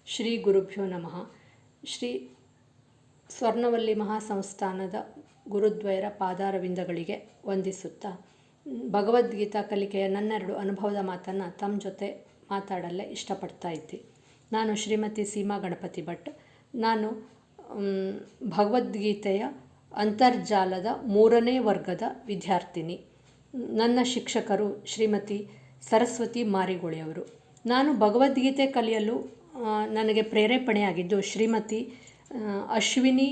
ಶ್ರೀ ಗುರುಭ್ಯೋ ನಮಃ. ಶ್ರೀ ಸ್ವರ್ಣವಲ್ಲಿ ಮಹಾಸಂಸ್ಥಾನದ ಗುರುದ್ವಯರ ಪಾದಾರವಿಂದಗಳಿಗೆ ವಂದಿಸುತ್ತಾ ಭಗವದ್ಗೀತಾ ಕಲಿಕೆಯ ನನ್ನೆರಡು ಅನುಭವದ ಮಾತನ್ನು ತಮ್ಮ ಜೊತೆ ಮಾತಾಡಲ್ಲೇ ಇಷ್ಟಪಡ್ತಾ ಇದ್ದೆ. ನಾನು ಶ್ರೀಮತಿ ಸೀಮಾ ಗಣಪತಿ ಭಟ್. ನಾನು ಭಗವದ್ಗೀತೆಯ ಅಂತರ್ಜಾಲದ 3ನೇ ವರ್ಗದ ವಿದ್ಯಾರ್ಥಿನಿ. ನನ್ನ ಶಿಕ್ಷಕರು ಶ್ರೀಮತಿ ಸರಸ್ವತಿ ಮಾರಿಗೋಳಿಯವರು. ನಾನು ಭಗವದ್ಗೀತೆ ಕಲಿಯಲು ನನಗೆ ಪ್ರೇರೇಪಣೆಯಾಗಿದ್ದು ಶ್ರೀಮತಿ ಅಶ್ವಿನಿ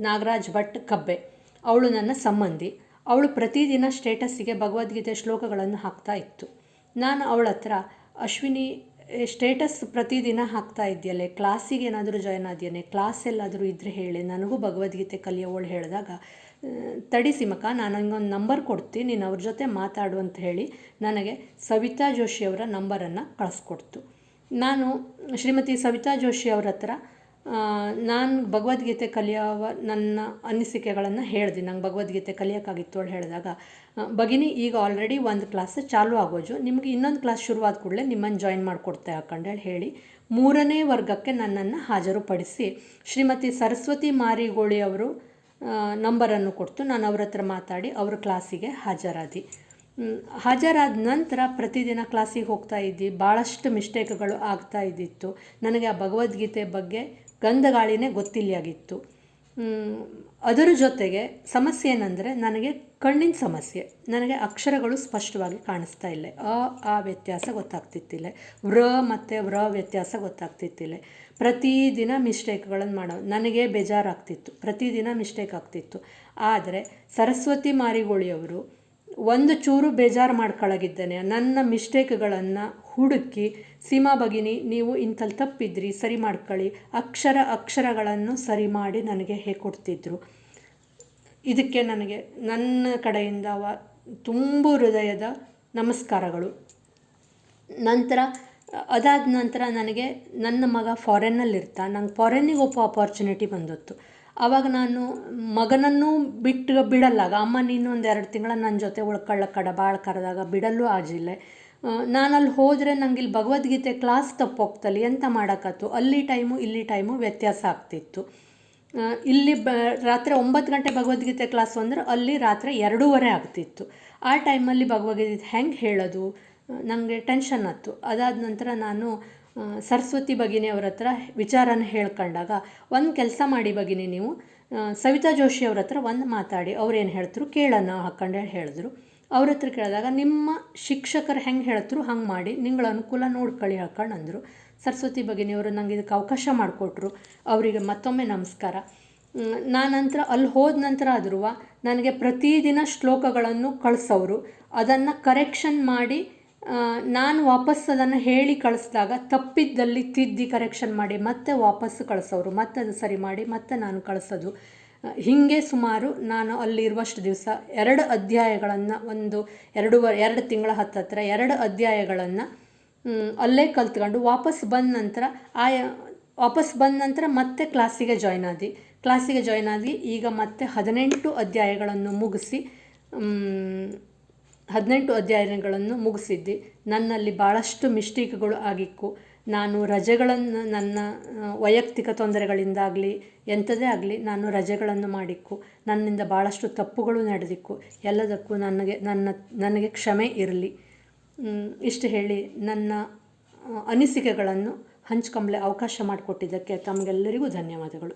ನಾಗರಾಜ್ ಭಟ್ ಕಬ್ಬೆ. ಅವಳು ನನ್ನ ಸಂಬಂಧಿ. ಅವಳು ಪ್ರತಿದಿನ ಸ್ಟೇಟಸ್ಸಿಗೆ ಭಗವದ್ಗೀತೆ ಶ್ಲೋಕಗಳನ್ನು ಹಾಕ್ತಾ ಇತ್ತು. ನಾನು ಅವಳ ಹತ್ರ, ಅಶ್ವಿನಿ, ಸ್ಟೇಟಸ್ ಪ್ರತಿದಿನ ಹಾಕ್ತಾ ಇದೆಯಲ್ಲೇ, ಕ್ಲಾಸಿಗೆ ಏನಾದರೂ ಜಾಯ್ನ್ ಆದ್ಯನೇ, ಕ್ಲಾಸ್ ಎಲ್ಲಾದರೂ ಇದ್ದರೆ ಹೇಳಿ, ನನಗೂ ಭಗವದ್ಗೀತೆ ಕಲಿಯೋವಳು ಹೇಳಿದಾಗ, ತಡಿಸಿ ಮಕ್ಕ, ನಾನು ಹಿಂಗೊಂದು ನಂಬರ್ ಕೊಡ್ತೀನಿ, ನೀನು ಅವ್ರ ಜೊತೆ ಮಾತಾಡು ಅಂತ ಹೇಳಿ ನನಗೆ ಸವಿತಾ ಜೋಶಿಯವರ ನಂಬರನ್ನು ಕಳಿಸ್ಕೊಡ್ತು. ನಾನು ಶ್ರೀಮತಿ ಸವಿತಾ ಜೋಶಿ ಅವ್ರ ಹತ್ರ ನಾನು ಭಗವದ್ಗೀತೆ ಕಲಿಯುವ ನನ್ನ ಅನಿಸಿಕೆಗಳನ್ನು ಹೇಳಿದೆ. ನಂಗೆ ಭಗವದ್ಗೀತೆ ಕಲಿಯೋಕ್ಕಾಗಿತ್ತು ಅವಳು ಹೇಳಿದಾಗ, ಭಗಿನಿ, ಈಗ ಆಲ್ರೆಡಿ ಒಂದು ಕ್ಲಾಸ್ ಚಾಲೂ ಆಗೋಜು, ನಿಮಗೆ ಇನ್ನೊಂದು ಕ್ಲಾಸ್ ಶುರುವಾದ ಕೂಡಲೇ ನಿಮ್ಮನ್ನು ಜಾಯಿನ್ ಮಾಡಿಕೊಡ್ತೆ ಹಾಕೊಂಡೇಳಿ ಹೇಳಿ 3ನೇ ವರ್ಗಕ್ಕೆ ನನ್ನನ್ನು ಹಾಜರುಪಡಿಸಿ ಶ್ರೀಮತಿ ಸರಸ್ವತಿ ಮಾರಿಗೋಳಿ ಅವರು ನಂಬರನ್ನು ಕೊಡ್ತು. ನಾನು ಅವ್ರ ಹತ್ರ ಮಾತಾಡಿ ಅವ್ರ ಕ್ಲಾಸಿಗೆ ಹಾಜರಾದ ನಂತರ ಪ್ರತಿದಿನ ಕ್ಲಾಸಿಗೆ ಹೋಗ್ತಾ ಇದ್ದಿ. ಭಾಳಷ್ಟು ಮಿಸ್ಟೇಕ್ಗಳು ಆಗ್ತಾ ಇದ್ದಿತ್ತು. ನನಗೆ ಆ ಭಗವದ್ಗೀತೆ ಬಗ್ಗೆ ಗಂಧಗಾಳಿನೇ ಗೊತ್ತಿಲ್ಲಯಾಗಿತ್ತು. ಅದರ ಜೊತೆಗೆ ಸಮಸ್ಯೆ ಏನಂದರೆ, ನನಗೆ ಕಣ್ಣಿನ ಸಮಸ್ಯೆ. ನನಗೆ ಅಕ್ಷರಗಳು ಸ್ಪಷ್ಟವಾಗಿ ಕಾಣಿಸ್ತಾ ಇಲ್ಲ. ಆ ವ್ಯತ್ಯಾಸ ಗೊತ್ತಾಗ್ತಿತ್ತಿಲ್ಲ. ಮತ್ತು ವ್ಯತ್ಯಾಸ ಗೊತ್ತಾಗ್ತಿತ್ತಿಲ್ಲ. ಪ್ರತಿದಿನ ಮಿಸ್ಟೇಕ್ಗಳನ್ನು ನನಗೆ ಬೇಜಾರಾಗ್ತಿತ್ತು. ಪ್ರತಿದಿನ ಮಿಸ್ಟೇಕ್ ಆಗ್ತಿತ್ತು. ಆದರೆ ಸರಸ್ವತಿ ಮಾರಿಗೋಳಿಯವರು ಒಂದು ಚೂರು ಬೇಜಾರು ಮಾಡ್ಕೊಳ್ಳೋಗಿದ್ದೇನೆ, ನನ್ನ ಮಿಸ್ಟೇಕ್ಗಳನ್ನು ಹುಡುಕಿ, ಸೀಮಾ ಭಗಿನಿ, ನೀವು ಇಂಥಲ್ಲಿ ತಪ್ಪಿದ್ರಿ, ಸರಿ ಮಾಡ್ಕೊಳ್ಳಿ, ಅಕ್ಷರಗಳನ್ನು ಸರಿ ಮಾಡಿ ನನಗೆ ಹೇಳ್ಕೊಡ್ತಿದ್ರು. ಇದಕ್ಕೆ ನನಗೆ ನನ್ನ ಕಡೆಯಿಂದ ತುಂಬ ಹೃದಯದ ನಮಸ್ಕಾರಗಳು. ಅದಾದ ನಂತರ ನನಗೆ ನನ್ನ ಮಗ ಫಾರಿನ್ನಲ್ಲಿರ್ತಾನೆ. ನಂಗೆ ಫಾರಿನ್ನಿಗೆ ಅಪಾರ್ಚುನಿಟಿ ಬಂದೊತ್ತು. ಆವಾಗ ನಾನು ಮಗನನ್ನು ಬಿಡಲ್ಲಾಗ, ಅಮ್ಮ ನೀನು ಒಂದು 2 ತಿಂಗಳ ನನ್ನ ಜೊತೆ ಉಳ್ಕೊಳ್ಳೋಕ್ಕಡ ಭಾಳ ಕರೆದಾಗ ಬಿಡಲ್ಲೂ ಆಗಿಲ್ಲ. ನಾನಲ್ಲಿ ಹೋದರೆ ನಂಗೆ ಇಲ್ಲಿ ಭಗವದ್ಗೀತೆ ಕ್ಲಾಸ್ ತಪ್ಪೋಗ್ತಲ್ಲಿ, ಎಂತ ಮಾಡೋಕ್ಕತ್ತು. ಅಲ್ಲಿ ಟೈಮು ಇಲ್ಲಿ ಟೈಮು ವ್ಯತ್ಯಾಸ ಆಗ್ತಿತ್ತು. ಇಲ್ಲಿ ರಾತ್ರಿ 9 ಗಂಟೆ ಭಗವದ್ಗೀತೆ ಕ್ಲಾಸು ಅಂದರೆ ಅಲ್ಲಿ ರಾತ್ರಿ 2:30 ಆಗ್ತಿತ್ತು. ಆ ಟೈಮಲ್ಲಿ ಭಗವದ್ಗೀತೆ ಹೆಂಗೆ ಹೇಳೋದು, ನನಗೆ ಟೆನ್ಷನ್ ಆಯ್ತು. ಅದಾದ ನಂತರ ನಾನು ಸರಸ್ವತಿ ಭಗಿನಿ ಅವ್ರ ಹತ್ರ ವಿಚಾರನ ಹೇಳ್ಕೊಂಡಾಗ, ಒಂದು ಕೆಲಸ ಮಾಡಿ ಭಗಿನಿ, ನೀವು ಸವಿತಾ ಜೋಶಿ ಅವ್ರ ಹತ್ರ ಒಂದು ಮಾತಾಡಿ, ಅವ್ರೇನು ಹೇಳ್ತರು ಕೇಳೋಣ ಹಾಕ್ಕೊಂಡೇಳಿ ಹೇಳಿದ್ರು. ಅವ್ರ ಹತ್ರ ಕೇಳಿದಾಗ, ನಿಮ್ಮ ಶಿಕ್ಷಕರು ಹೆಂಗೆ ಹೇಳ್ತರು ಹಂಗೆ ಮಾಡಿ, ನಿಂಗಳ ಅನುಕೂಲ ನೋಡ್ಕೊಳ್ಳಿ ಹಾಕೊಂಡು ಅಂದರು. ಸರಸ್ವತಿ ಭಗಿನಿಯವರು ನಂಗೆ ಇದಕ್ಕೆ ಅವಕಾಶ ಮಾಡಿಕೊಟ್ರು. ಅವರಿಗೆ ಮತ್ತೊಮ್ಮೆ ನಮಸ್ಕಾರ. ನಾನಂತರ ಅಲ್ಲಿ ಹೋದ ನಂತರ ಆದರೂ ನನಗೆ ಪ್ರತಿದಿನ ಶ್ಲೋಕಗಳನ್ನು ಕಳಿಸೋರು. ಅದನ್ನು ಕರೆಕ್ಷನ್ ಮಾಡಿ ನಾನು ವಾಪಸ್ ಅದನ್ನು ಹೇಳಿ ಕಳಿಸಿದಾಗ ತಪ್ಪಿದ್ದಲ್ಲಿ ತಿದ್ದಿ ಕರೆಕ್ಷನ್ ಮಾಡಿ ಮತ್ತೆ ವಾಪಸ್ಸು ಕಳಿಸೋರು. ಮತ್ತೆ ಅದು ಸರಿ ಮಾಡಿ ಮತ್ತೆ ನಾನು ಕಳಿಸೋದು. ಹೀಗೆ ಸುಮಾರು ನಾನು ಅಲ್ಲಿರುವಷ್ಟು ದಿವಸ 2 ಅಧ್ಯಾಯಗಳನ್ನು, 2 ತಿಂಗಳ ಹತ್ತತ್ರ 2 ಅಧ್ಯಾಯಗಳನ್ನು ಅಲ್ಲೇ ಕಲ್ತ್ಕೊಂಡು ವಾಪಸ್ ಬಂದ ನಂತರ ಮತ್ತೆ ಕ್ಲಾಸಿಗೆ ಜಾಯ್ನ್ ಆದಿ ಈಗ ಮತ್ತೆ 18 ಅಧ್ಯಾಯಗಳನ್ನು ಮುಗಿಸಿ 18 ಅಧ್ಯಾಯಗಳನ್ನು ಮುಗಿಸಿದ್ದೆ. ನನ್ನಲ್ಲಿ ಭಾಳಷ್ಟು ಮಿಸ್ಟೇಕ್ಗಳು ಆಗಿಕ್ಕು. ನಾನು ರಜೆಗಳನ್ನು, ನನ್ನ ವೈಯಕ್ತಿಕ ತೊಂದರೆಗಳಿಂದಾಗಲಿ ಎಂಥದೇ ಆಗಲಿ, ನಾನು ರಜೆಗಳನ್ನು ಮಾಡಿಕ್ಕು. ನನ್ನಿಂದ ಭಾಳಷ್ಟು ತಪ್ಪುಗಳು ನಡೆದಿಕ್ಕು. ಎಲ್ಲದಕ್ಕೂ ನನಗೆ ಕ್ಷಮೆ ಇರಲಿ. ಇಷ್ಟು ಹೇಳಿ ನನ್ನ ಅನಿಸಿಕೆಗಳನ್ನು ಹಂಚ್ಕೊಂಬಲೆ ಅವಕಾಶ ಮಾಡಿಕೊಟ್ಟಿದ್ದಕ್ಕೆ ತಮಗೆಲ್ಲರಿಗೂ ಧನ್ಯವಾದಗಳು.